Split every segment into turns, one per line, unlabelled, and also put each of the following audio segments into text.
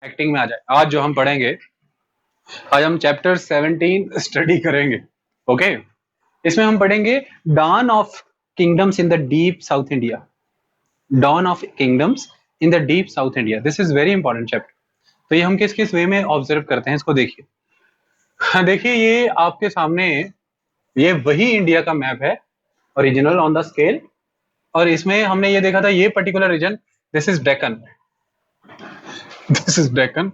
Acting में आ जाए। आज जो हम पढ़ेंगे, आज हम चैप्टर 17 स्टडी करेंगे। ओके, इसमें हम पढ़ेंगे dawn of kingdoms in the deep South India. Dawn of kingdoms in the deep South India, this is very important chapter. तो ये हम किस किस वे में ऑब्जर्व करते हैं, इसको देखिए। देखिए, ये आपके सामने ये वही इंडिया का मैप है, ओरिजिनल ऑन द स्केल। और इसमें हमने ये देखा था, ये particular region, this is Deccan, this is Deccan.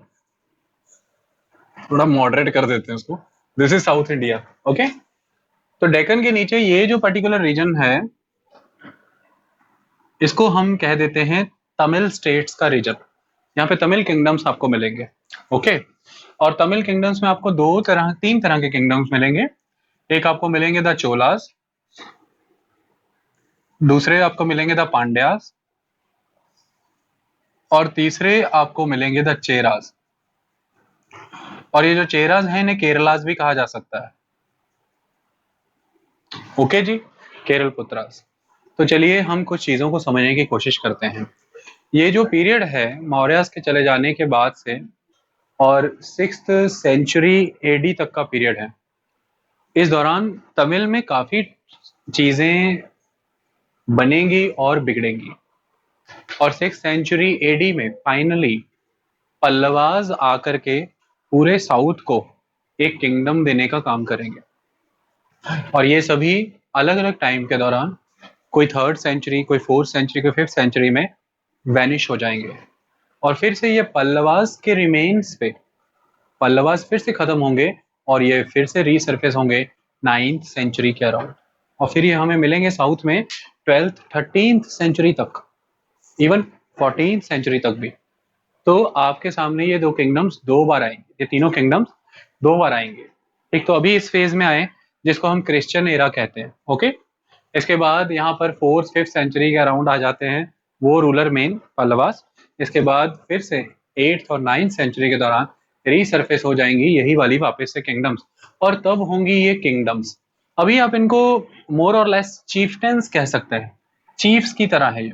थोड़ा मॉडरेट कर देते हैं उसको, this is South India. Okay, तो डेक्कन के नीचे ये जो पर्टिकुलर रीजन है, इसको हम कह देते हैं तमिल स्टेट्स का रीजन। यहाँ पे तमिल किंगडम्स आपको मिलेंगे। ओके, और तमिल किंगडम्स में आपको तीन तरह के किंगडम्स मिलेंगे। एक आपको मिलेंगे द चोलास, दूसरे आपको मिलेंगे द पांड्यास, और तीसरे आपको मिलेंगे द चेरास। और ये जो चेरास है, इन्हें केरलास भी कहा जा सकता है। ओके जी, केरल पुत्रास। तो चलिए हम कुछ चीजों को समझने की कोशिश करते हैं। ये जो पीरियड है मौर्यास के चले जाने के बाद से और 6th सेंचुरी एडी तक का पीरियड है। इस दौरान तमिल में काफी चीजें बनेंगी और बिगड़ेंगी। और 6th सेंचुरी एडी में फाइनली पल्लवास आकर के पूरे साउथ को एक किंगडम देने का काम करेंगे। और ये सभी अलग अलग टाइम के दौरान, कोई 3rd सेंचुरी, कोई 4th सेंचुरी, कोई 5th सेंचुरी में वैनिश हो जाएंगे। और फिर से ये पल्लवास के रिमेन्स पे पल्लवास फिर से खत्म होंगे और ये फिर से रीसर्फेस होंगे 9th सेंचुरी के अराउंड। और फिर ये हमें मिलेंगे साउथ में 12th 13th सेंचुरी तक, इवन 14th सेंचुरी तक भी। तो आपके सामने ये दो किंगडम्स दो बार आएंगे, ये तीनों किंगडम्स दो बार आएंगे। एक तो अभी इस फेज में आए जिसको हम क्रिश्चियन एरा कहते हैं। ओके, इसके बाद यहाँ पर 4th 5th सेंचुरी के अराउंड आ जाते हैं वो रूलर मेन पल्लवास। इसके बाद फिर से 8th और 9th सेंचुरी के दौरान रीसर्फेस हो जाएंगी यही वाली वापस से किंगडम्स, और तब होंगी ये किंगडम्स। अभी आप इनको मोर और लेस चीफटेंस कह सकते हैं, चीफ्स की तरह है ये।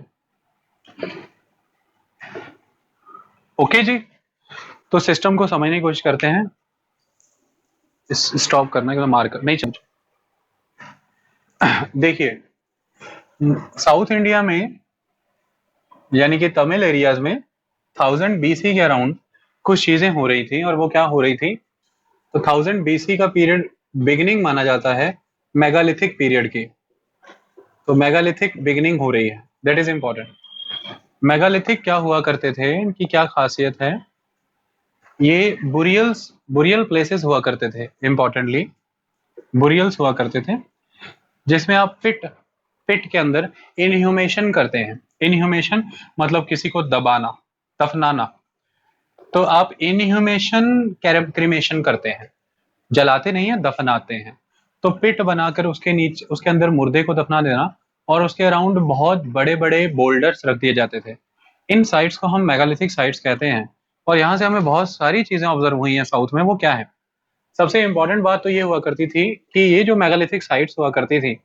ओके जी, तो सिस्टम को समझने की कोशिश करते हैं। स्टॉप करना है, मार्कर नहीं चल। देखिए, साउथ इंडिया में यानी कि तमिल एरियाज में 1000 BC के अराउंड कुछ चीजें हो रही थी। और वो क्या हो रही थी, तो 1000 BC का पीरियड बिगिनिंग माना जाता है मेगालिथिक पीरियड की। तो मेगालिथिक बिगिनिंग हो रही है, दैट इज इंपॉर्टेंट। मेगालिथिक क्या हुआ करते थे, इनकी क्या खासियत है, ये बुरियल प्लेसेस हुआ करते थे। इंपॉर्टेंटली बुरियल्स हुआ करते थे जिसमें आप पिट के अंदर इनह्यूमेशन करते हैं। इनह्यूमेशन मतलब किसी को दबाना, दफनाना। तो आप इनह्यूमेशन क्रीमेशन करते हैं, जलाते नहीं है, दफनाते हैं। तो पिट बनाकर उसके नीचे, उसके अंदर मुर्दे को दफना देना, और उसके अराउंड बहुत बड़े बड़े बोल्डर्स रख दिए जाते थे। इन साइट्स को हम मेगालिथिक साइट्स कहते हैं। और यहाँ से हमें बहुत सारी चीजें ऑब्जर्व हुई हैं साउथ में। वो क्या है, सबसे इंपॉर्टेंट बात तो ये हुआ करती थी कि ये जो मेगालिथिक साइट्स हुआ करती थी,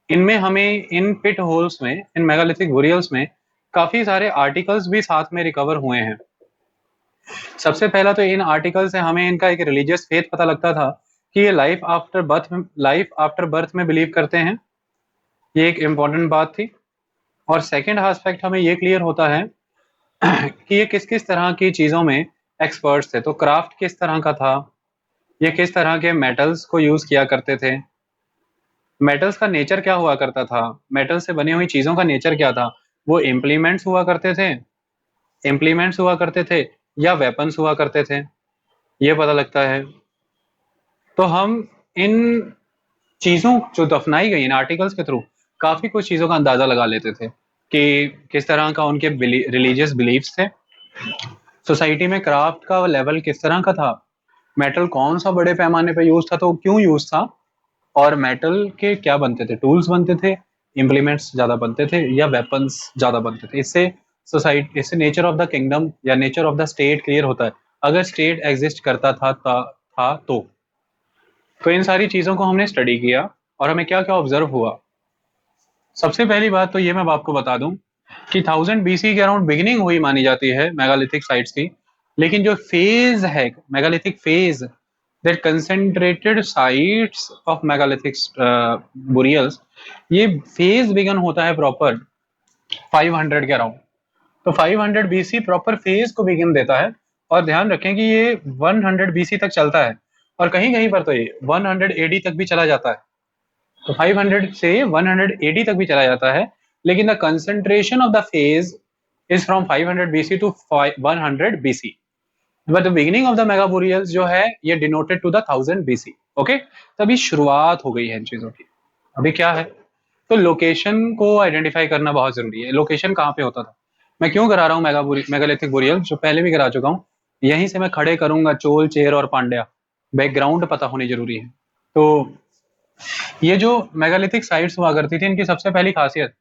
इनमें हमें इन पिट होल्स में, इन मेगालिथिक बुरियल्स में काफी सारे आर्टिकल्स भी साथ में रिकवर हुए हैं। सबसे पहला तो इन आर्टिकल से हमें इनका एक रिलीजियस फेथ पता लगता था कि ये लाइफ आफ्टर बर्थ में बिलीव करते हैं। ये एक इंपॉर्टेंट बात थी। और सेकंड एस्पेक्ट हमें ये क्लियर होता है कि ये किस किस तरह की चीजों में एक्सपर्ट्स थे। तो क्राफ्ट किस तरह का था, ये किस तरह के मेटल्स को यूज किया करते थे, मेटल्स का नेचर क्या हुआ करता था, मेटल से बनी हुई चीजों का नेचर क्या था, वो इम्प्लीमेंट्स हुआ करते थे, या वेपन्स हुआ करते थे, ये पता लगता है। तो हम इन चीजों जो दफनाई गई इन आर्टिकल्स के थ्रू काफी कुछ चीजों का अंदाजा लगा लेते थे कि किस तरह का उनके रिलीजियस बिलीफ्स थे, सोसाइटी में क्राफ्ट का लेवल किस तरह का था, मेटल कौन सा बड़े पैमाने पे यूज था, तो क्यों यूज था, और मेटल के क्या बनते थे, टूल्स बनते थे, इम्प्लीमेंट्स ज्यादा बनते थे, या वेपन्स ज्यादा बनते थे। इससे नेचर ऑफ द किंगडम या nature of the state clear होता है, अगर स्टेट एग्जिस्ट करता था तो इन सारी चीजों को हमने स्टडी किया और हमें क्या क्या ऑब्जर्व हुआ। सबसे पहली बात तो ये मैं आपको बता दूं कि 1000 BC के अराउंड बिगिनिंग हुई मानी जाती है मेगालिथिक साइट्स की। लेकिन जो फेज है megalithic phase, that concentrated sites of megalithic burials, ये फेज बिगन होता है प्रॉपर 500 के अराउंड। तो 500 बीसी प्रॉपर फेज को बिगिन देता है, और ध्यान रखें कि ये 100 बीसी तक चलता है, और कहीं कहीं पर तो ये 100 एडी तक भी चला जाता है। तो 500 से 100 एडी तक भी चला जाता है, लेकिन the concentration of the phase is from 500 BC to 100 BC, but the beginning of the megaburials जो है ये denoted to the 1000 BC. Okay, तभी शुरुआत हो गई है इन चीजों की। अभी क्या है, तो लोकेशन को आइडेंटिफाई करना बहुत जरूरी है। लोकेशन कहाँ पे होता था, मैं क्यों करा रहा हूँ मेगालिथिक बोरियल, जो पहले भी करा चुका हूँ, यहीं से मैं खड़े करूंगा चोल, चेर और पांड्या, बैकग्राउंड पता होनी जरूरी है। तो ये जो मेगालिथिक साइट्स हुआ करती थी, इनकी सबसे पहली खासियत,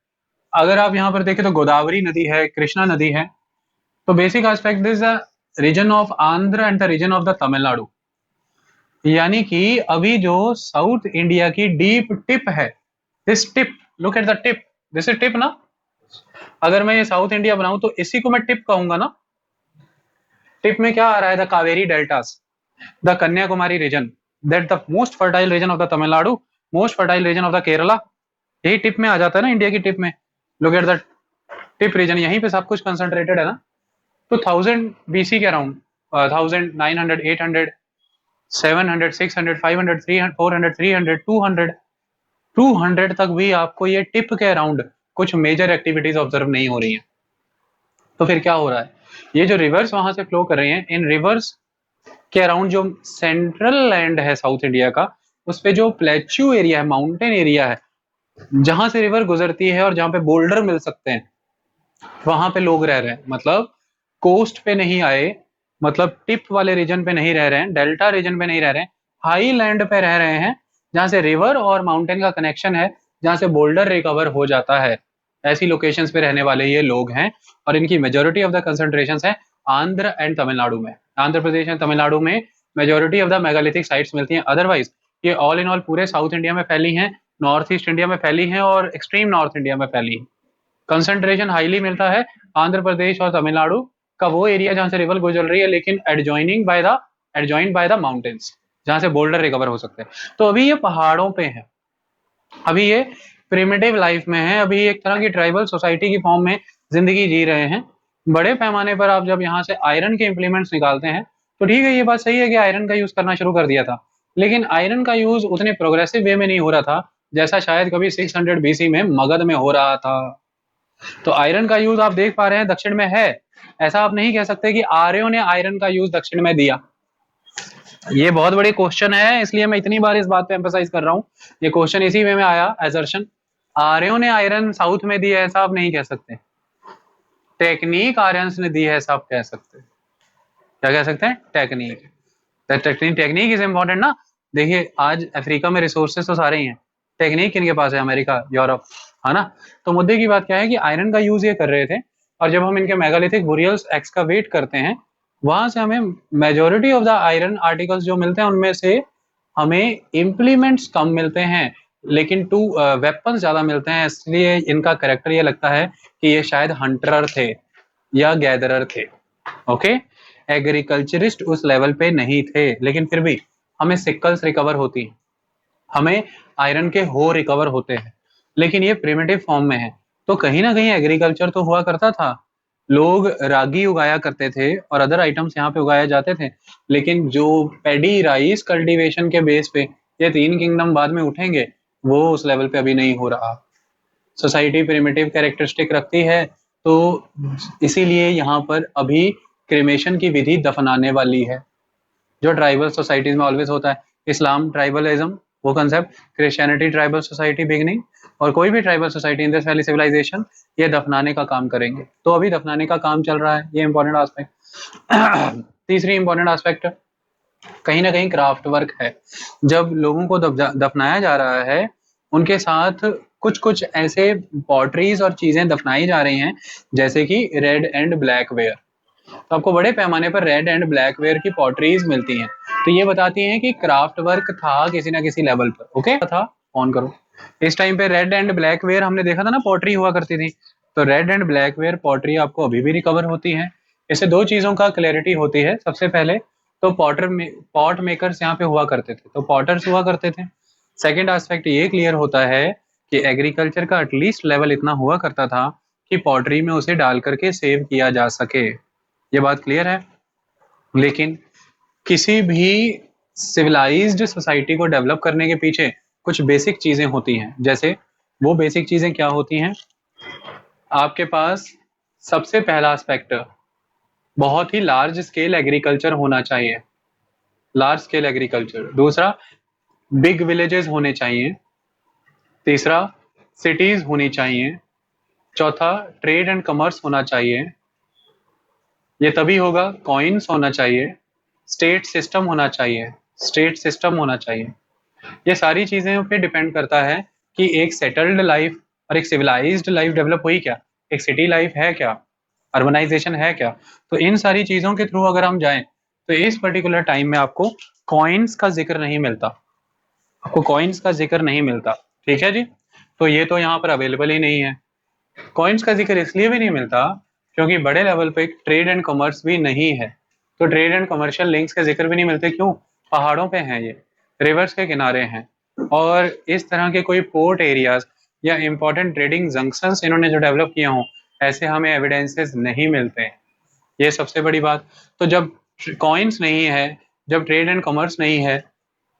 अगर आप यहाँ पर देखें तो गोदावरी नदी है, कृष्णा नदी है। तो basic aspect this region of Andhra and the region of the Tamil Nadu, यानी कि अभी जो साउथ इंडिया की डीप टिप है, this tip, look at the tip, this is tip ना। अगर मैं ये साउथ इंडिया बनाऊं तो इसी को मैं टिप कहूंगा ना। टिप में क्या आ रहा है, the Kaveri deltas, the Kanyakumari region, that the most fertile region of the Tamil Nadu, most fertile region of the Kerala, यही टिप में आ जाता है ना, इंडिया की टिप में। Look at the tip region, यहीं पे सब कुछ कंसंट्रेटेड है ना। तो 1000 बीसी के अराउंड, 1900, 800, 700, 600, 500, 300, 400, 300, 200 तक भी आपको ये टिप के अराउंड कुछ मेजर एक्टिविटीज ऑब्जर्व नहीं हो रही हैं। तो फिर क्या हो रहा है, ये जो रिवर्स वहां से फ्लो कर रही हैं, इन रिवर्स के अराउंड जो सेंट्रल लैंड है साउथ इंडिया का, उस पे जो प्लेच्यू एरिया है, माउंटेन एरिया है, जहां से रिवर गुजरती है और जहां पे बोल्डर मिल सकते हैं, वहां पे लोग रह रहे हैं। मतलब कोस्ट पे नहीं आए, मतलब टिप वाले रीजन पे नहीं रह रहे हैं, डेल्टा रीजन पे नहीं रह रहे हैं, हाई लैंड पे रह रहे हैं, जहां से रिवर और माउंटेन का कनेक्शन है, जहां से बोल्डर रिकवर हो जाता है। ऐसी लोकेशंस पे रहने वाले ये लोग हैं, और इनकी मेजोरिटी ऑफ द कंसंट्रेशन है आंध्र एंड तमिलनाडु में। आंध्र प्रदेश एंड तमिलनाडु में majority of the megalithic sites मिलती हैं। अदरवाइज ये ऑल इन ऑल पूरे साउथ इंडिया में फैली हैं, नॉर्थ ईस्ट इंडिया में फैली हैं, और एक्सट्रीम नॉर्थ इंडिया में फैली हैं। कंसंट्रेशन हाईली मिलता है आंध्र प्रदेश और तमिलनाडु का वो एरिया जहां से रिवर गुजर रही है, लेकिन एडजॉइंड बाय द माउंटेन्स, जहां से बोल्डर रिकवर हो सकते हैं। तो अभी ये पहाड़ों पे है, अभी ये प्रिमिटिव लाइफ में है, अभी एक तरह की ट्राइबल सोसाइटी की फॉर्म में जिंदगी जी रहे हैं। बड़े पैमाने पर आप जब यहाँ से आयरन के इंप्लीमेंट्स निकालते हैं, तो ठीक है, ये बात सही है कि आयरन का यूज करना शुरू कर दिया था, लेकिन आयरन का यूज उतने प्रोग्रेसिव वे में नहीं हो रहा था जैसा शायद कभी 600 बीसी में मगध में हो रहा था। तो आयरन का यूज आप देख पा रहे हैं दक्षिण में है, ऐसा आप नहीं कह सकते कि आर्यों ने आयरन का यूज दक्षिण में दिया। ये बहुत बड़ी क्वेश्चन है, इसलिए मैं इतनी बार इस बात पे एम्फसाइज कर रहा हूँ। ये क्वेश्चन इसी वे में आया, एजर्शन, आर्यों ने आयरन साउथ में दी है ऐसा आप नहीं कह सकते, टेक्निक आर्यंस ने दी है ऐसा आप कह सकते हैं। क्या कह सकते हैं, टेक्निक। टेक्निक इज इंपॉर्टेंट ना। देखिए आज अफ्रीका में रिसोर्सेस तो सारे ही हैं, टेक्निक किनके पास है, अमेरिका, यूरोप, है ना। तो मुद्दे की बात क्या है कि आयरन का यूज ये कर रहे थे, और जब हम इनके मेगालिथिक बुरियल्स एक्सकावेट करते हैं, वहां से हमें majority of the iron articles जो मिलते हैं, उनमें से हमें इम्प्लीमेंट्स कम मिलते हैं, लेकिन वेपन्स ज्यादा मिलते हैं। इसलिए इनका कैरेक्टर ये लगता है कि ये शायद हंटर थे या गैदरर थे। ओके, एग्रीकल्चरिस्ट उस लेवल पे नहीं थे, लेकिन फिर भी हमें सिक्कल्स रिकवर होती हैं, हमें आयरन के हो रिकवर होते हैं, लेकिन ये प्रिमिटिव फॉर्म में है। तो कहीं ना कहीं एग्रीकल्चर तो हुआ करता था, लोग रागी उगाया करते थे और अदर आइटम्स यहाँ पे उगाए जाते थे, लेकिन जो पेडी राइस कल्टीवेशन के बेस पे ये तीन किंगडम बाद में उठेंगे, वो उस लेवल पे अभी नहीं हो रहा। सोसाइटी प्रिमिटिव कैरेक्टरिस्टिक रखती है, तो इसीलिए यहाँ पर अभी क्रिमेशन की विधि दफनाने वाली है, जो ट्राइबल सोसाइटीज में ऑलवेज होता है। इस्लाम ट्राइबलिज्म, वो concept, Christianity tribal society beginning, और कोई भी tribal society in this valley civilization, ये दफनाने का काम करेंगे। तो अभी दफनाने का काम चल रहा है, ये इंपॉर्टेंट एस्पेक्ट। तीसरी इंपॉर्टेंट एस्पेक्ट कहीं ना कहीं क्राफ्ट वर्क है। जब लोगों को दफनाया जा रहा है, उनके साथ कुछ कुछ ऐसे पॉटरीज और चीजें दफनाई जा रही हैं, जैसे कि रेड एंड ब्लैक वेयर। तो आपको बड़े पैमाने पर रेड एंड ब्लैक वेयर की पॉटरीज मिलती हैं, तो ये बताती हैं कि क्राफ्ट वर्क था किसी ना किसी लेवल पर। ओके था, ऑन करो। इस टाइम पे रेड एंड ब्लैक वेयर हमने देखा था ना, पॉटरी हुआ करती थी, तो red and black ware pottery आपको अभी भी रिकवर होती है। इससे दो चीजों का क्लैरिटी होती है। सबसे पहले तो पॉट मेकर्स यहाँ पे हुआ करते थे, तो पॉटर्स हुआ करते थे। सेकेंड एस्पेक्ट ये क्लियर होता है कि एग्रीकल्चर का एटलीस्ट लेवल इतना हुआ करता था कि पॉटरी में उसे डाल करके सेव किया जा सके। ये बात क्लियर है। लेकिन किसी भी सिविलाइज्ड सोसाइटी को डेवलप करने के पीछे कुछ बेसिक चीजें होती हैं। जैसे वो बेसिक चीजें क्या होती हैं? आपके पास सबसे पहला एस्पेक्ट बहुत ही लार्ज स्केल एग्रीकल्चर होना चाहिए, लार्ज स्केल एग्रीकल्चर। दूसरा, बिग विलेजेस होने चाहिए। तीसरा, सिटीज होनी चाहिए। चौथा, ट्रेड एंड कमर्स होना चाहिए। ये तभी होगा। कॉइन्स होना चाहिए। स्टेट सिस्टम होना चाहिए, स्टेट सिस्टम होना चाहिए। ये सारी चीजें पे डिपेंड करता है कि एक सेटल्ड लाइफ और एक सिविलाइज्ड लाइफ डेवलप हुई क्या, एक सिटी लाइफ है क्या, अर्बनाइजेशन है क्या। तो इन सारी चीजों के थ्रू अगर हम जाएं तो इस पर्टिकुलर टाइम में आपको कॉइन्स का जिक्र नहीं मिलता, आपको कॉइन्स का जिक्र नहीं मिलता। ठीक है जी। तो ये तो यहाँ पर अवेलेबल ही नहीं है। कॉइन्स का जिक्र इसलिए भी नहीं मिलता क्योंकि बड़े लेवल पे ट्रेड एंड कॉमर्स भी नहीं है, तो ट्रेड एंड कमर्शियल लिंक्स के जिक्र भी नहीं मिलते। क्यों? पहाड़ों पे हैं ये, रिवर्स के किनारे हैं, और इस तरह के कोई पोर्ट एरियाज या इंपॉर्टेंट ट्रेडिंग जंक्शंस इन्होंने जो डेवलप किए हों, ऐसे हमें एविडेंसेस नहीं मिलते हैं। ये सबसे बड़ी बात। तो जब कॉइन्स नहीं है, जब ट्रेड एंड कॉमर्स नहीं है,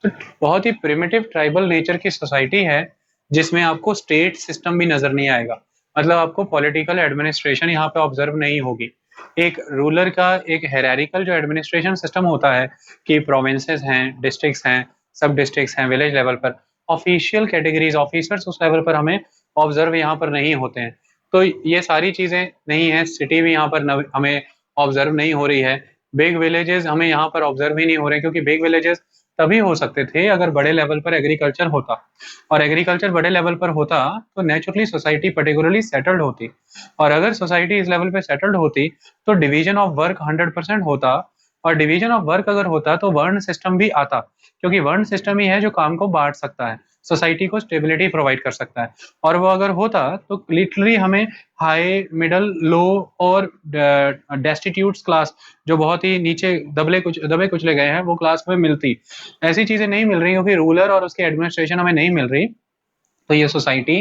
तो बहुत ही प्रिमिटिव ट्राइबल नेचर की सोसाइटी है जिसमें आपको स्टेट सिस्टम भी नजर नहीं आएगा। मतलब आपको पॉलिटिकल एडमिनिस्ट्रेशन यहाँ पे ऑब्जर्व नहीं होगी। एक रूलर का एक हेरारिकल जो एडमिनिस्ट्रेशन सिस्टम होता है कि प्रोविंसेस हैं, डिस्ट्रिक्ट्स हैं, सब डिस्ट्रिक्ट्स हैं, विलेज लेवल पर ऑफिशियल कैटेगरीज ऑफिसर्स उस लेवल पर हमें ऑब्जर्व यहाँ पर नहीं होते हैं। तो ये सारी चीजें नहीं है। सिटी भी यहाँ पर हमें ऑब्जर्व नहीं हो रही है। बिग विलेजेस हमें यहाँ पर ऑब्जर्व ही नहीं हो रहे, क्योंकि बिग विलेजेस तभी हो सकते थे अगर बड़े लेवल पर एग्रीकल्चर होता, और एग्रीकल्चर बड़े लेवल पर होता तो नेचुरली सोसाइटी पर्टिकुलरली सेटल्ड होती, और अगर सोसाइटी इस लेवल पे सेटल्ड होती तो डिवीजन ऑफ वर्क 100% होता, और डिवीजन ऑफ वर्क अगर होता तो वर्ण सिस्टम भी आता, क्योंकि वर्ण सिस्टम ही है जो काम को बांट सकता है, सोसाइटी को स्टेबिलिटी प्रोवाइड कर सकता है। और वो अगर होता तो लिटरली हमें हाई, मिडल, लो और डेस्टिट्यूट्स क्लास, जो बहुत ही नीचे दबे कुचले गए हैं, वो क्लास में मिलती। ऐसी चीजें नहीं मिल रही क्योंकि रूलर और उसकी एडमिनिस्ट्रेशन हमें नहीं मिल रही। तो ये सोसाइटी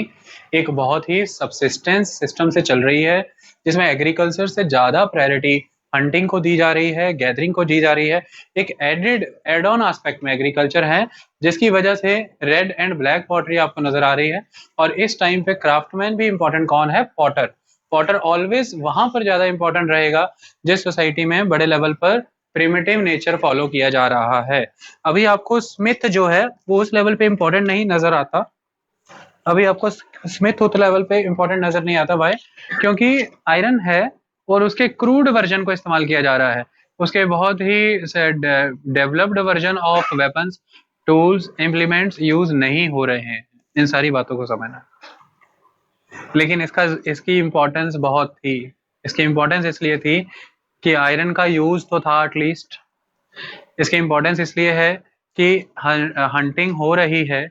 एक बहुत ही सबसिस्टेंस सिस्टम से चल रही है, जिसमें एग्रीकल्चर से ज्यादा प्रायोरिटी हंटिंग को दी जा रही है, गैदरिंग को दी जा रही है। एक एड ऑन एस्पेक्ट में एग्रीकल्चर है, जिसकी वजह से रेड एंड ब्लैक पॉटरी आपको नजर आ रही है। और इस टाइम पे क्राफ्टमैन भी इंपॉर्टेंट कौन है? पॉटर। पॉटर ऑलवेज वहां पर ज्यादा इंपॉर्टेंट रहेगा जिस सोसाइटी में बड़े लेवल पर प्रिमिटिव नेचर फॉलो किया जा रहा है। अभी आपको स्मिथ जो है वो उस लेवल पे इंपॉर्टेंट नहीं नजर आता, अभी आपको स्मिथ उस लेवल पे इंपॉर्टेंट नजर नहीं आता। भाई, क्योंकि आयरन है और उसके क्रूड वर्जन को इस्तेमाल किया जा रहा है, उसके बहुत ही developed version of weapons, tools, implements use नहीं हो रहे हैं। इन सारी बातों को समझना। लेकिन इसकी इम्पोर्टेंस बहुत थी। इसकी इम्पोर्टेंस इसलिए थी कि आयरन का यूज तो था एटलीस्ट। इसकी इम्पोर्टेंस इसलिए है कि हंटिंग हो रही है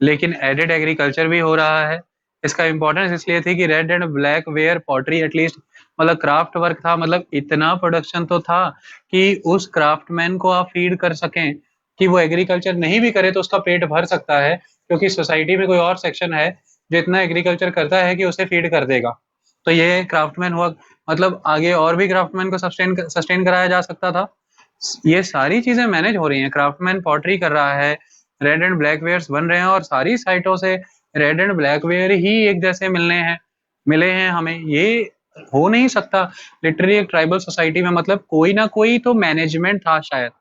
लेकिन एडेड एग्रीकल्चर भी हो रहा है। इसका इंपॉर्टेंस इसलिए थी कि red and black ware pottery at least मतलब क्राफ्ट वर्क था, मतलब इतना प्रोडक्शन तो था कि उस क्राफ्टमैन को आप फीड कर सकें कि वो एग्रीकल्चर नहीं भी करे तो उसका पेट भर सकता है, क्योंकि सोसाइटी में कोई और सेक्शन है जो इतना एग्रीकल्चर करता है कि उसे फीड कर देगा। तो ये क्राफ्टमैन हुआ, मतलब आगे और भी क्राफ्टमैन को सस्टेन कराया जा सकता था। ये सारी चीजें मैनेज हो रही हैं। क्राफ्टमैन पॉटरी कर रहा है, रेड एंड ब्लैक वेयर्स बन रहे हैं, और सारी साइटों से रेड एंड ब्लैक वेयर ही एक जैसे मिले हैं हमें। ये हो नहीं सकता लिटरली एक ट्राइबल सोसाइटी में। मतलब कोई ना कोई तो मैनेजमेंट था शायद,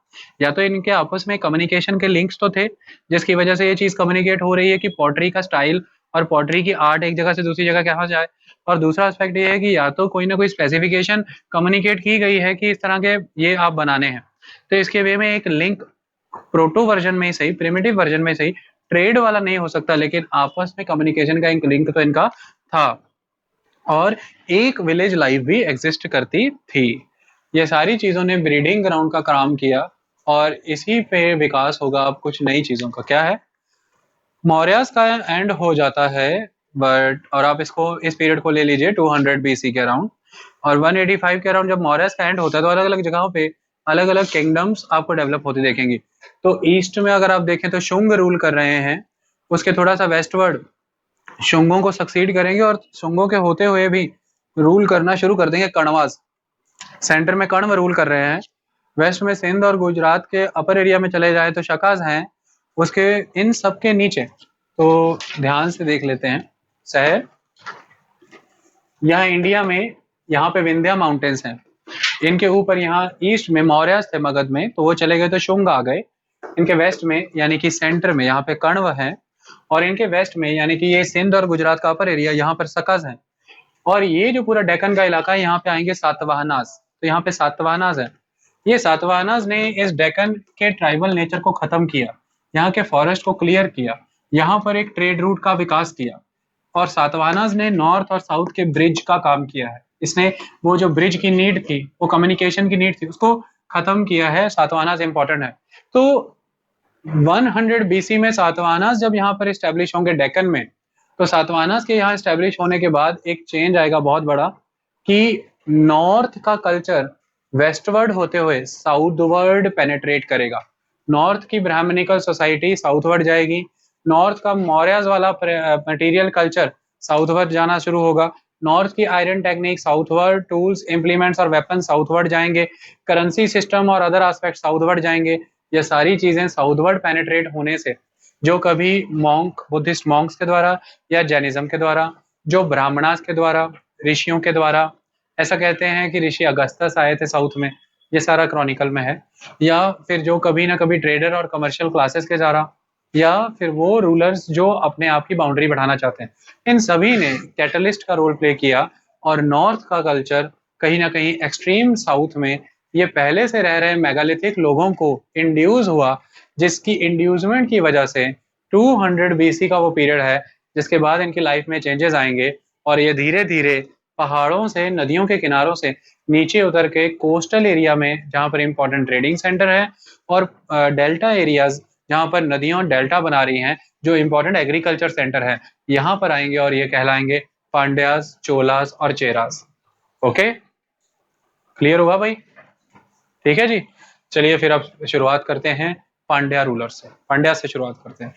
या तो इनके आपस में कम्युनिकेशन के लिंक्स तो थे जिसकी वजह से ये चीज कम्युनिकेट हो रही है कि पॉटरी का स्टाइल और पॉटरी की आर्ट एक जगह से दूसरी जगह कहाँ जाए। और दूसरा एस्पेक्ट ये है कि या तो कोई ना कोई स्पेसिफिकेशन कम्युनिकेट की गई है कि इस तरह के ये आप बनाने हैं, तो इसके वे में एक लिंक प्रोटो वर्जन में ही सही, प्रिमिटिव वर्जन में सही, ट्रेड वाला नहीं हो सकता, लेकिन आपस में कम्युनिकेशन का एक लिंक तो इनका था, और एक विलेज लाइफ भी एग्जिस्ट करती थी। ये सारी चीजों ने ब्रीडिंग ग्राउंड का काम किया, और इसी पे विकास होगा अब कुछ नई चीजों का। क्या है? मौर्यास का एंड हो जाता है, बट और आप इस पीरियड को ले लीजिए 200 BC के अराउंड, और 185 के अराउंड जब मौर्यस का एंड होता है तो अलग अलग जगहों पे अलग अलग किंगडम्स आपको डेवलप होती देखेंगी। तो ईस्ट में अगर आप देखें तो शुंग रूल कर रहे हैं, उसके थोड़ा सा वेस्टवर्ड शुंगों को सक्सीड करेंगे और शुंगों के होते हुए भी रूल करना शुरू कर देंगे कण्वास। सेंटर में कण्व रूल कर रहे हैं, वेस्ट में सिंध और गुजरात के अपर एरिया में चले जाए तो शकाज हैं, उसके इन सब के नीचे तो ध्यान से देख लेते हैं शहर। यहाँ इंडिया में यहाँ पे विंध्या माउंटेन्स हैं, इनके ऊपर यहाँ ईस्ट में मौर्य थे मगध में, तो वो चले गए तो शुंग आ गए। इनके वेस्ट में यानी कि सेंटर में यहाँ पे कण्व है, और इनके वेस्ट में यानी कि ये सिंध और गुजरात का अपर एरिया, यहाँ पर सकज है। और ये जो पूरा डेक्कन का इलाका है, यहाँ पे आएंगे सातवाहनास। तो यहाँ पे सातवाहनास है, ये सातवाहनास ने इस डेक्कन के ट्राइबल नेचर को खत्म किया, यहाँ के फॉरेस्ट को क्लियर किया, यहाँ पर एक ट्रेड रूट का विकास किया। और सातवाहनास ने नॉर्थ और साउथ के ब्रिज का काम किया है। इसने वो जो ब्रिज की नीड थी, वो कम्युनिकेशन की नीड थी, उसको खत्म किया है। सातवाहनास इंपॉर्टेंट है। तो 100 बीसी में सातवाहनास जब यहाँ पर स्टैब्लिश होंगे डेक्कन में, तो सातवाहनास के यहाँ स्टैब्लिश होने के बाद एक चेंज आएगा बहुत बड़ा कि नॉर्थ का कल्चर वेस्टवर्ड होते हुए साउथवर्ड पेनेट्रेट करेगा। नॉर्थ की ब्राह्मणिकल सोसाइटी साउथवर्ड जाएगी, नॉर्थ का मौर्यस वाला मटेरियल कल्चर साउथवर्ड जाना शुरू होगा, नॉर्थ की iron technique southward, tools implements और वेपन साउथवर्ड जाएंगे, करेंसी सिस्टम और अदर एस्पेक्ट साउथवर्ड जाएंगे। ये सारी चीजें साउथवर्ड पेनेट्रेट होने से जो कभी मॉन्क बुद्धिस्ट मॉन्क्स के द्वारा या जैनिज्म के द्वारा, जो ब्राह्मणास के द्वारा, ऋषियों के द्वारा, ऐसा कहते हैं कि ऋषि अगस्त्यस आए थे साउथ में, ये सारा क्रॉनिकल में है, या फिर जो कभी ना कभी ट्रेडर और कमर्शियल क्लासेस के द्वारा, या फिर वो रूलर्स जो अपने आप की बाउंड्री बढ़ाना चाहते हैं, इन सभी ने कैटलिस्ट का रोल प्ले किया। और नॉर्थ का कल्चर कहीं ना कहीं एक्सट्रीम साउथ में ये पहले से रह रहे मेगालिथिक लोगों को इंड्यूस हुआ, जिसकी इंड्यूसमेंट की वजह से 200 बीसी का वो पीरियड है, जिसके बाद इनकी लाइफ में चेंजेस आएंगे और ये धीरे धीरे पहाड़ों से, नदियों के किनारों से नीचे उतर के कोस्टल एरिया में, जहाँ पर इंपॉर्टेंट ट्रेडिंग सेंटर है, और डेल्टा एरियाज जहाँ पर नदियां डेल्टा बना रही हैं, जो इंपॉर्टेंट एग्रीकल्चर सेंटर है, यहाँ पर आएंगे और ये कहलाएंगे पांड्यास, चोलास और चेरास। ओके, क्लियर हुआ भाई? ठीक है जी। चलिए फिर अब शुरुआत करते हैं पांड्या रूलर्स से। पांड्या से शुरुआत करते हैं।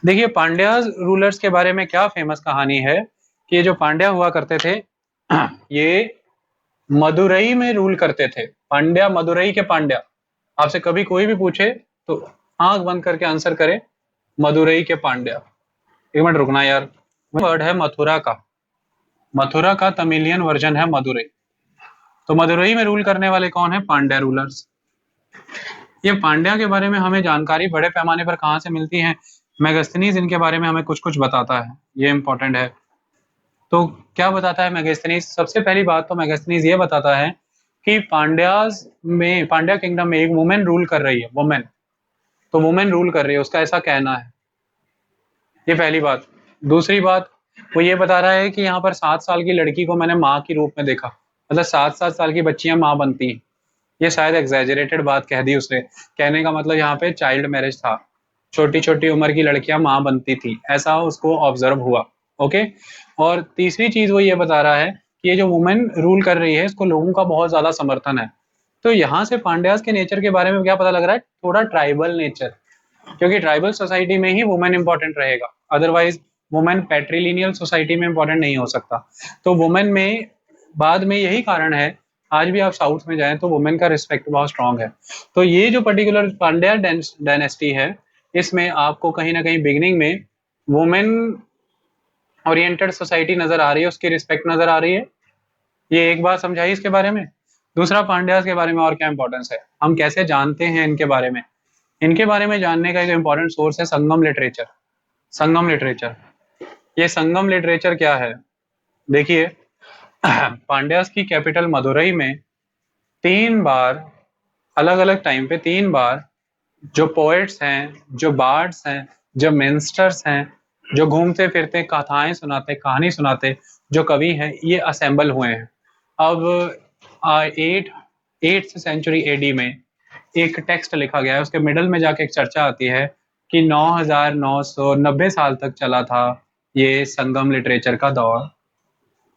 देखिए पांड्या रूलर्स के बारे में क्या फेमस कहानी है कि ये जो पांड्या हुआ करते थे ये मदुरई में रूल करते थे। पांड्या, मदुरई के पांड्या। आपसे कभी कोई भी पूछे तो आंख बंद करके आंसर करे मदुरई के पांड्या। एक मिनट रुकना यार, वर्ड है मथुरा का, मथुरा का तमिलियन वर्जन है मदुरई। तो मदुरई में रूल करने वाले कौन है? पांड्या रूलर्स। ये पांड्या के बारे में हमें जानकारी बड़े पैमाने पर कहाँ से मिलती है? मेगास्थनीज इनके बारे में हमें कुछ कुछ बताता है, ये इंपॉर्टेंट है। तो क्या बताता है मेगास्थनीज? सबसे पहली बात तो मेगास्थनीज ये बताता है कि पांड्याज में, पांड्या किंगडम में एक वुमेन रूल कर रही है, वुमेन। तो वुमेन रूल कर रही है, उसका ऐसा कहना है, ये पहली बात। दूसरी बात वो ये बता रहा है कि यहाँ पर 7 साल की लड़की को मैंने माँ के रूप में देखा, मतलब 7-7 साल की बच्चियां माँ बनती हैं। ये शायद एग्जैजरेटेड बात कह दी उसने, कहने का मतलब यहाँ पे चाइल्ड मैरिज था, छोटी छोटी उम्र की लड़कियां माँ बनती थी, ऐसा उसको ऑब्जर्व हुआ। ओके। और तीसरी चीज वो ये बता रहा है कि ये जो वुमेन रूल कर रही है, इसको लोगों का बहुत ज्यादा समर्थन है। तो यहाँ से पांड्यास के नेचर के बारे में क्या पता लग रहा है? थोड़ा ट्राइबल नेचर, क्योंकि ट्राइबल सोसाइटी में ही वुमेन इंपॉर्टेंट रहेगा, अदरवाइज वुमेन पैट्रीलिनियल सोसाइटी में इंपॉर्टेंट नहीं हो सकता। तो वुमेन में बाद में यही कारण है, आज भी आप साउथ में जाएं तो वुमेन का रिस्पेक्ट बहुत स्ट्रांग है। तो ये जो पर्टिकुलर पांड्या डायनेस्टी है, इसमें आपको कहीं ना कहीं बिगिनिंग में वुमेन ओरिएंटेड सोसाइटी नजर आ रही है, उसकी रिस्पेक्ट नजर आ रही है। ये एक बात समझाई इसके बारे में। दूसरा, पांड्यास के बारे में और क्या इंपॉर्टेंस है, हम कैसे जानते हैं इनके बारे में? इनके बारे में जानने का एक इंपॉर्टेंट सोर्स है संगम लिटरेचर। संगम लिटरेचर, ये संगम लिटरेचर क्या है? देखिए पांड्यास की कैपिटल मदुरई में 3 बार, अलग अलग टाइम पे 3 बार जो पोएट्स हैं, जो बार्ड्स हैं, जो मिनिस्टर्स हैं, जो घूमते फिरते कथाएं सुनाते, कहानी सुनाते जो कवि हैं, ये असेंबल हुए हैं। अब 8th सेंचुरी एडी में एक टेक्स्ट लिखा गया है, उसके मिडल में जाके एक चर्चा आती है कि 9990 साल तक चला था ये संगम लिटरेचर का दौर।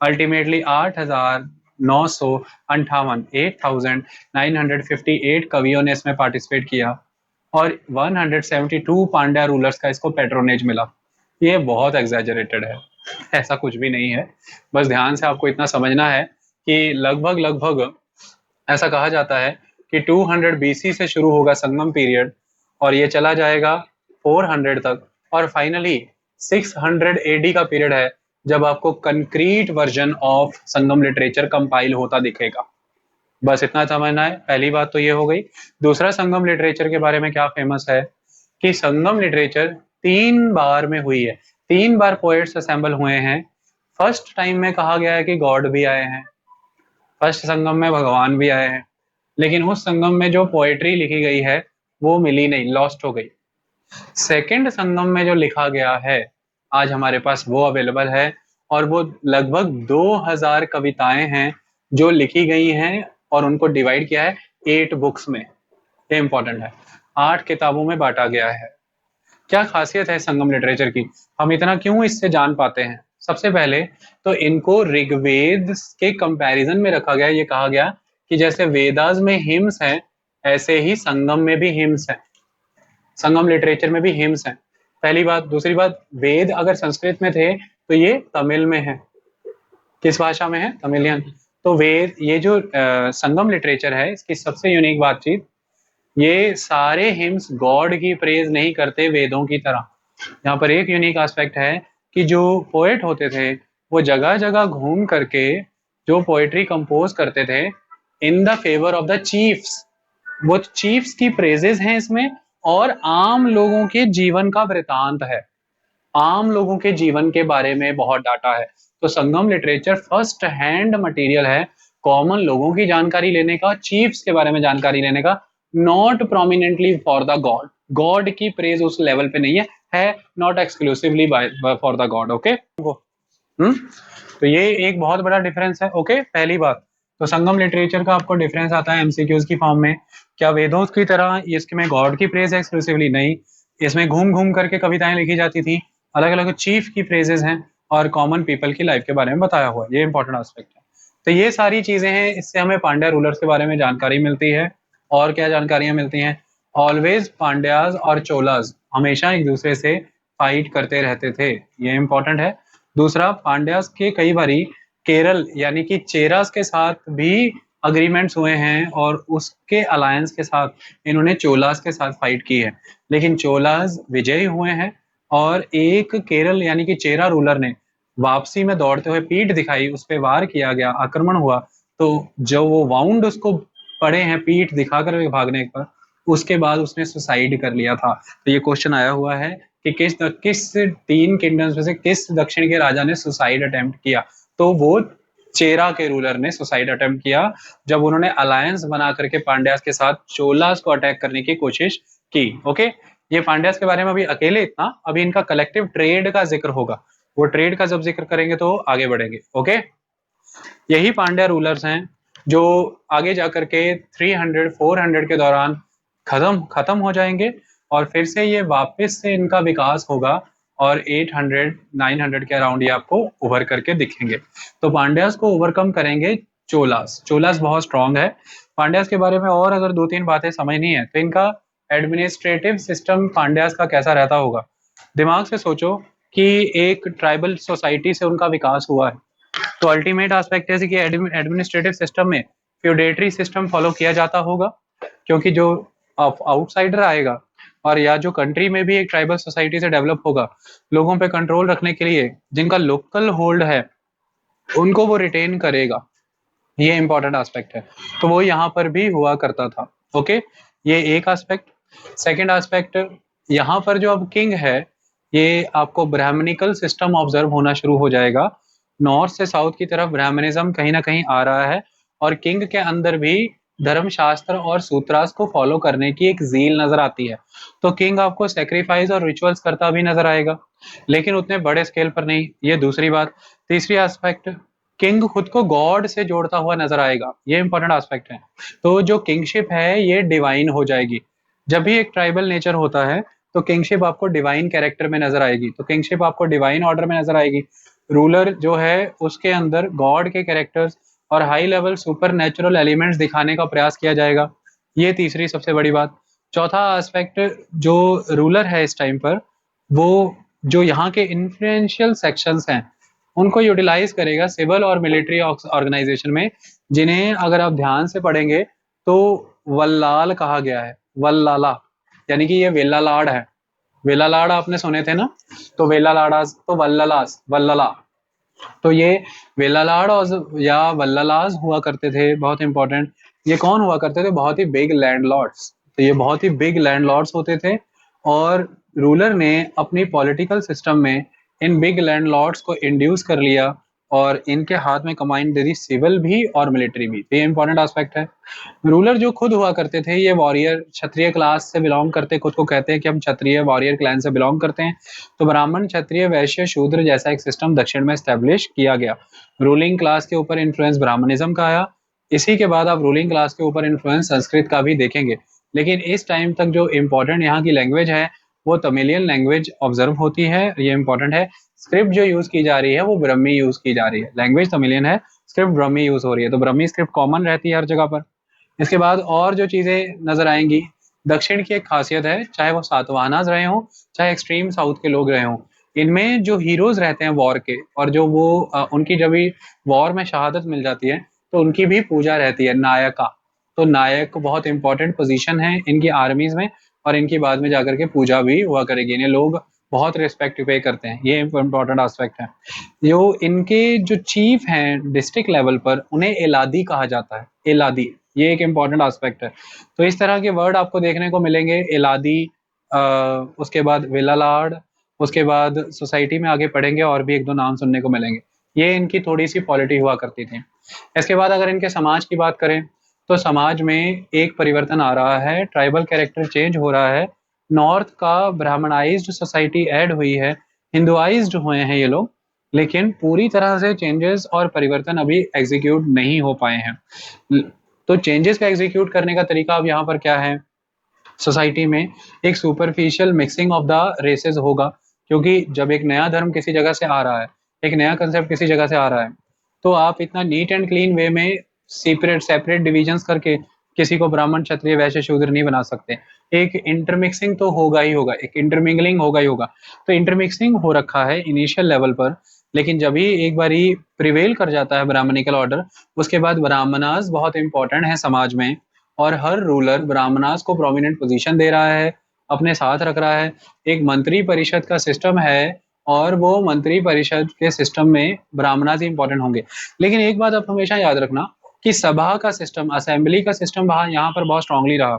अल्टीमेटली 8000 958 8,958 कवियों ने इसमें पार्टिसिपेट किया और 172 पांड्या रूलर्स का इसको पेट्रोनेज मिला। ये बहुत एग्जैजरेटेड है, ऐसा कुछ भी नहीं है। बस ध्यान से आपको इतना समझना है कि लगभग लगभग ऐसा कहा जाता है कि 200 बीसी से शुरू होगा संगम पीरियड और ये चला जाएगा 400 तक, और फाइनली 600 एडी का पीरियड है जब आपको concrete version of Sangam literature compile होता दिखेगा। बस इतना समझना है। पहली बात तो ये हो गई। दूसरा, संगम लिटरेचर के बारे में क्या फेमस है कि संगम लिटरेचर 3 बार में हुई है, 3 बार पोएट्स असेंबल हुए हैं। फर्स्ट टाइम में कहा गया है कि गॉड भी आए हैं, फर्स्ट संगम में भगवान भी आए हैं, लेकिन उस संगम में जो पोएट्री लिखी गई है वो मिली नहीं, लॉस्ट हो गई। सेकंड संगम में जो लिखा गया है आज हमारे पास वो अवेलेबल है, और वो लगभग 2000 कविताएं हैं जो लिखी गई हैं और उनको डिवाइड किया है 8 बुक्स में। ये इंपॉर्टेंट है, 8 किताबों में बांटा गया है। क्या खासियत है संगम लिटरेचर की, हम इतना क्यों इससे जान पाते हैं? सबसे पहले तो इनको ऋग्वेद के कंपैरिजन में रखा गया। ये कहा गया कि जैसे वेदास में हिम्स हैं, ऐसे ही संगम में भी हिम्स हैं, संगम लिटरेचर में भी हिम्स हैं। पहली बात। दूसरी बात, वेद अगर संस्कृत में थे तो ये तमिल में है। किस भाषा में है? तमिलियन। तो वेद, ये जो संगम लिटरेचर है, इसकी सबसे यूनिक बातचीत, ये सारे हिम्स गॉड की प्रेज नहीं करते वेदों की तरह। यहाँ पर एक यूनिक एस्पेक्ट है कि जो पोएट होते थे वो जगह जगह घूम करके जो पोएट्री कंपोज करते थे in the favour of the chiefs, वो चीफ्स की प्रेजेस हैं इसमें, और आम लोगों के जीवन का वृतांत है, आम लोगों के जीवन के बारे में बहुत डाटा है। तो संगम लिटरेचर फर्स्ट हैंड मटेरियल है कॉमन लोगों की जानकारी लेने का, चीफ्स के बारे में जानकारी लेने का, not prominently for the God. God की प्रेज उस लेवल पे नहीं है not exclusively for the God. Okay, तो ये एक बहुत बड़ा डिफरेंस है। ओके, पहली बात तो संगम लिटरेचर का आपको डिफरेंस आता है एमसीक्यूज की फॉर्म में। क्या वेदों की तरह इसमें गॉड की प्रेज है एक्सक्लूसिवली? नहीं, इसमें घूम घूम करके कविताएं लिखी जाती थी, अलग अलग चीफ की प्रेजेस हैं और कॉमन पीपल की लाइफ के बारे में बताया हुआ है। ये इंपॉर्टेंट एस्पेक्ट है। तो ये सारी चीजें हैं, इससे हमें पांड्या रूलर्स के बारे में जानकारी मिलती है। और क्या जानकारियां मिलती हैं? ऑलवेज पांड्याज और चोलाज हमेशा एक दूसरे से फाइट करते रहते थे, ये इंपॉर्टेंट है। दूसरा, पांड्यास के कई बारी केरल यानी कि चेरास के साथ भी अग्रीमेंट्स हुए हैं और उसके अलायंस के साथ इन्होंने चोलास के साथ फाइट की है, लेकिन चोलास विजयी हुए हैं और एक केरल यानी कि चेरा रूलर ने वापसी में दौड़ते हुए पीठ दिखाई, उस पर वार किया गया, आक्रमण हुआ, तो जो वो वाउंड उसको पड़े हैं पीठ दिखाकर भागने पर, उसके बाद उसने सुसाइड कर लिया था। तो ये क्वेश्चन आया हुआ है कि किस 3 किंगडम्स में से किस दक्षिण के राजा ने सुसाइड अटेम्प्ट किया? तो वो चेरा के रूलर ने सुसाइड अटेम्प्ट किया जब उन्होंने अलायंस बना करके पांड्यास के साथ चोलास को अटैक करने की कोशिश की। ओके, ये पांड्यास के बारे में अभी अकेले इतना, अभी इनका कलेक्टिव ट्रेड का जिक्र होगा, वो ट्रेड का जब जिक्र करेंगे तो आगे बढ़ेंगे। ओके, यही पांड्या रूलर्स हैं जो आगे जाकर के 300 400 के दौरान खत्म हो जाएंगे और फिर से ये वापस से इनका विकास होगा और 800 900 के अराउंड ये आपको उभर करके दिखेंगे। तो पांड्यास को ओवरकम करेंगे चोलास। चोलास बहुत स्ट्रांग है। पांड्यास के बारे में और अगर 2-3 बातें समझनी है तो इनका एडमिनिस्ट्रेटिव सिस्टम पांड्यास का कैसा रहता होगा। दिमाग से सोचो कि एक ट्राइबल सोसाइटी से उनका विकास हुआ है, तो अल्टीमेट एस्पेक्ट है कि एडमिनिस्ट्रेटिव सिस्टम में फ्यूडेटरी सिस्टम फॉलो किया जाता होगा, क्योंकि जो आउटसाइडर आएगा और या जो कंट्री में भी एक ट्राइबल सोसाइटी से डेवलप होगा, लोगों पे कंट्रोल रखने के लिए जिनका लोकल होल्ड है उनको वो रिटेन करेगा। ये इंपॉर्टेंट एस्पेक्ट है, तो वो यहाँ पर भी हुआ करता था। ओके, ये एक एस्पेक्ट। सेकेंड एस्पेक्ट, यहाँ पर जो अब किंग है ये आपको ब्राह्मणिकल सिस्टम ऑब्जर्व होना शुरू हो जाएगा। नॉर्थ से साउथ की तरफ ब्राह्मणिज्म कहीं ना कहीं आ रहा है और किंग के अंदर भी धर्मशास्त्र और सूत्रास को फॉलो करने की एक जील नजर आती है। तो किंग आपको सेक्रीफाइस और रिचुअल्स करता भी नजर आएगा, लेकिन उतने बड़े स्केल पर नहीं। ये दूसरी बात। तीसरी एस्पेक्ट, किंग खुद को गॉड से जोड़ता हुआ नजर आएगा, ये इंपॉर्टेंट एस्पेक्ट है। तो जो किंगशिप है ये डिवाइन हो जाएगी। जब भी एक ट्राइबल नेचर होता है तो किंगशिप आपको डिवाइन कैरेक्टर में नजर आएगी, तो किंगशिप आपको डिवाइन ऑर्डर में नजर आएगी। रूलर जो है उसके अंदर गॉड के कैरेक्टर्स और high level super natural elements दिखाने का प्रयास किया जाएगा। ये तीसरी सबसे बड़ी बात। चौथा एस्पेक्ट, जो रूलर है इस टाइम पर, वो जो यहाँ के इन्फ्लुएंशियल सेक्शंस हैं उनको यूटिलाइज करेगा सिविल और मिलिट्री ऑर्गेनाइजेशन में, जिन्हें अगर आप ध्यान से पढ़ेंगे तो वल्लाल कहा गया है, वल्लाला, यानी कि ये वेल्लालाड़ है। वेल्लालाड़ आपने सुने थे ना, तो वेल्लालाड़ास तो वल्ललास, वल्लला, तो ये वेल्लालाड़ और या वल्ललास हुआ करते थे, बहुत इंपॉर्टेंट। ये कौन हुआ करते थे? बहुत ही बिग लैंडलॉर्ड्स। तो ये बहुत ही बिग लैंडलॉर्ड्स होते थे, और रूलर ने अपनी पॉलिटिकल सिस्टम में इन बिग लैंडलॉर्ड्स को इंड्यूस कर लिया और इनके हाथ में कमांड दे दी, सिविल भी और मिलिट्री भी। तो ये इंपॉर्टेंट एस्पेक्ट है। रूलर जो खुद हुआ करते थे ये वॉरियर क्षत्रिय क्लास से बिलोंग करते, खुद को कहते हैं कि हम क्षत्रिय वॉरियर क्लैन से बिलोंग करते हैं। तो ब्राह्मण क्षत्रिय वैश्य शूद्र जैसा एक सिस्टम दक्षिण में स्टैब्लिश किया गया। रूलिंग क्लास के ऊपर इन्फ्लुएंस ब्राह्मणिज्म का आया। इसी के बाद आप रूलिंग क्लास के ऊपर इन्फ्लुएंस संस्कृत का भी देखेंगे। लेकिन इस टाइम तक जो इम्पोर्टेंट यहाँ की लैंग्वेज है वो तमिलियन लैंग्वेज ऑब्जर्व होती है, ये इंपॉर्टेंट है। स्क्रिप्ट जो यूज की जा रही है वो ब्रह्मी यूज की जा रही है, लैंग्वेज तमिलियन है, स्क्रिप्ट ब्रह्मी यूज हो रही है, तो ब्रह्मी स्क्रिप्ट कॉमन रहती है हर जगह पर। इसके बाद और जो चीजें नजर आएंगी, दक्षिण की एक खासियत है, चाहे वो सातवाहनाज रहे हों चाहे एक्सट्रीम साउथ के लोग रहे हों, इनमें जो हीरोज रहते हैं वॉर के, और जो वो उनकी जब भी वॉर में शहादत मिल जाती है तो उनकी भी पूजा रहती है, नायका। तो नायक बहुत इंपॉर्टेंट पोजीशन है इनकी आर्मीज में, और इनकी बाद में जाकर के पूजा भी हुआ करेगी, इन्हें लोग बहुत रिस्पेक्ट पे करते हैं, ये इंपॉर्टेंट एस्पेक्ट है। जो इनके जो चीफ हैं डिस्ट्रिक्ट लेवल पर, उन्हें एलादी कहा जाता है, एलादी, ये एक इंपॉर्टेंट एस्पेक्ट है। तो इस तरह के वर्ड आपको देखने को मिलेंगे, एलादी, उसके बाद वेलालाड़, उसके बाद सोसाइटी में आगे पढ़ेंगे और भी एक दो नाम सुनने को मिलेंगे। ये इनकी थोड़ी सी पॉलिटी हुआ करती थी। इसके बाद अगर इनके समाज की बात करें तो समाज में एक परिवर्तन आ रहा है, ट्राइबल कैरेक्टर चेंज हो रहा है, नॉर्थ का ब्राह्मणाइज्ड सोसाइटी ऐड हुई है, हिंदुआइज्ड हुए हैं ये लोग, लेकिन पूरी तरह से चेंजेस और परिवर्तन अभी एग्जीक्यूट नहीं हो पाए हैं। तो चेंजेस का एग्जीक्यूट करने का तरीका अब यहाँ पर क्या है, सोसाइटी में एक superficial mixing of the races होगा, क्योंकि जब एक नया धर्म किसी जगह से आ रहा है, एक नया कंसेप्ट किसी जगह से आ रहा है, तो आप इतना नीट एंड क्लीन वे में सेपरेट सेपरेट डिविजन्स करके किसी को ब्राह्मण क्षत्रिय वैश्य शूद्र नहीं बना सकते। एक इंटरमिक्सिंग तो होगा ही होगा, एक इंटरमिंगलिंग होगा ही होगा। तो इंटरमिक्सिंग हो रखा है इनिशियल लेवल पर, लेकिन जब ही एक बारी प्रिवेल कर जाता है ब्राह्मणिकल ऑर्डर, उसके बाद ब्राह्मणास बहुत इंपॉर्टेंट है समाज में, और हर रूलर ब्राह्मणास को प्रोमिनेंट पोजीशन दे रहा है, अपने साथ रख रहा है। एक मंत्री परिषद का सिस्टम है, और वो मंत्री परिषद के सिस्टम में ब्राह्मणास ही इंपॉर्टेंट होंगे। लेकिन एक बात आप हमेशा याद रखना कि सभा का सिस्टम, असेंबली का सिस्टम वहां यहाँ पर बहुत स्ट्रांगली रहा,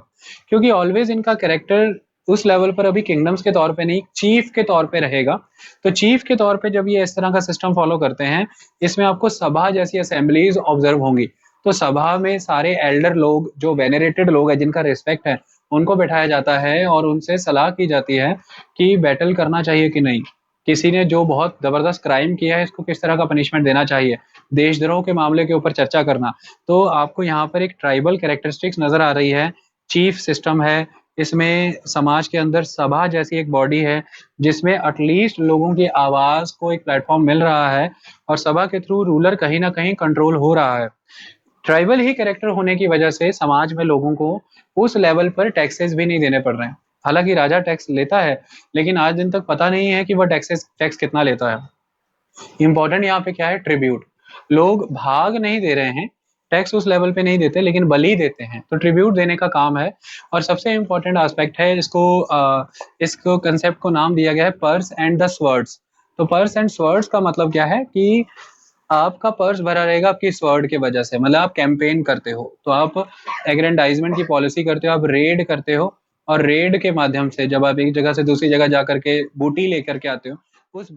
क्योंकि ऑलवेज इनका कैरेक्टर उस लेवल पर अभी किंगडम्स के तौर पे नहीं, चीफ के तौर पे रहेगा। तो चीफ के तौर पे जब ये इस तरह का सिस्टम फॉलो करते हैं, इसमें आपको सभा जैसी असेंबलीज ऑब्जर्व होंगी। तो सभा में सारे एल्डर लोग, जो वेनरेटेड लोग हैं, जिनका रिस्पेक्ट है, उनको बिठाया जाता है और उनसे सलाह की जाती है कि बैटल करना चाहिए कि नहीं, किसी ने जो बहुत जबरदस्त क्राइम किया है इसको किस तरह का पनिशमेंट देना चाहिए, देशद्रोह के मामले के ऊपर चर्चा करना। तो आपको यहाँ पर एक ट्राइबल कैरेक्टरिस्टिक्स नजर आ रही है, चीफ सिस्टम है, इसमें समाज के अंदर सभा जैसी एक बॉडी है जिसमें एटलीस्ट लोगों की आवाज को एक प्लेटफॉर्म मिल रहा है, और सभा के थ्रू रूलर कहीं ना कहीं कंट्रोल हो रहा है। ट्राइबल ही कैरेक्टर होने की वजह से समाज में लोगों को उस लेवल पर टैक्सेस भी नहीं देने पड़ रहे हैं। हालांकि राजा टैक्स लेता है, लेकिन आज दिन तक पता नहीं है कि वह टैक्स कितना लेता है। इंपॉर्टेंट यहाँ पे क्या है, ट्रिब्यूट। लोग भाग नहीं दे रहे हैं, टैक्स उस लेवल पे नहीं देते, लेकिन बलि देते हैं, तो ट्रिब्यूट देने का काम है। और सबसे इंपॉर्टेंट एस्पेक्ट है, इसको कंसेप्ट को नाम दिया गया है पर्स एंड द स्वर्ड्स। तो पर्स एंड स्वर्ड्स का मतलब क्या है कि आपका पर्स भरा रहेगा आपकी स्वर्ड के वजह से, मतलब आप कैंपेन करते हो तो आप एग्रेंडाइजमेंट की पॉलिसी करते हो, आप रेड करते हो, और रेड के माध्यम से जब आप एक जगह से दूसरी जगह जा करके बूटी लेकर के आते हो, उस